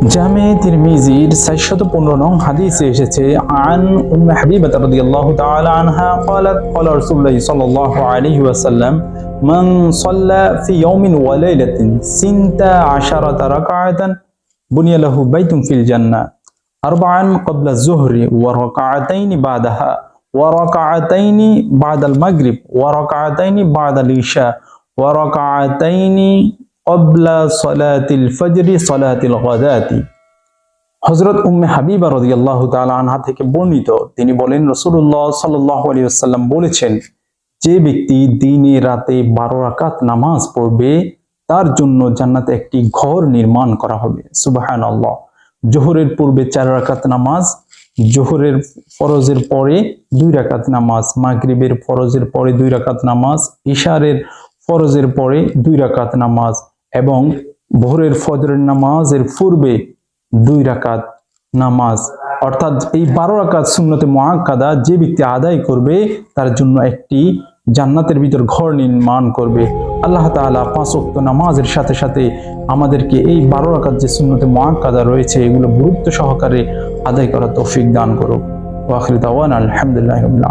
জামে তিরমিজির 415 নং হাদিসে এসেছে আন উম্মে হাবিবা রাদিয়াল্লাহু তাআলা আনহা قالت قال رسول الله صلى الله عليه وسلم من صلى في يوم وليلة 12 ركعة بني له بيت في الجنة أربعا قبل الظهر وركعتين بعدها وركعتين بعد المغرب وركعتين بعد العشاء وركعتين ক্বাবলা সালাতিল ফজরি সালাতিল গাদাতি। হযরত উম্মে হাবিবা রাদিয়াল্লাহু তাআলা আনহা থেকে বর্ণিত, তিনি বলেন রাসূলুল্লাহ সাল্লাল্লাহু আলাইহি ওয়াসাল্লাম বলেছেন, যে ব্যক্তি দিনে রাতে 12 রাকাত নামাজ পড়বে তার জন্য জান্নাতে একটি ঘর নির্মাণ করা হবে। সুবহানাল্লাহ। জোহরের পূর্বে 4 রাকাত নামাজ, জোহরের ফরজের পরে 2 রাকাত নামাজ, মাগরিবের ফরজের পরে 2 রাকাত নামাজ, ইশারের ফরজের পরে 2 রাকাত নামাজ এবং ভোরের ফজরের নামাজের পূর্বে 2 রাকাত নামাজ, অর্থাৎ এই 12 রাকাত সুন্নতে মুআক্কাদা যে ব্যক্তি আদায় করবে তার জন্য একটি জান্নাতের ভিতর ঘর নির্মাণ করবে। আল্লাহ তাআলা 5 ওয়াক্ত নামাজের সাথে সাথে আমাদেরকে এই 12 রাকাত যে সুন্নতে মুআক্কাদা রয়েছে এগুলো গুরুত্ব সহকারে আদায় করার তৌফিক দান করুক। ওয়া আখিরু দাওয়ানা আলহামদুলিল্লাহি রাব্বিল আলামিন।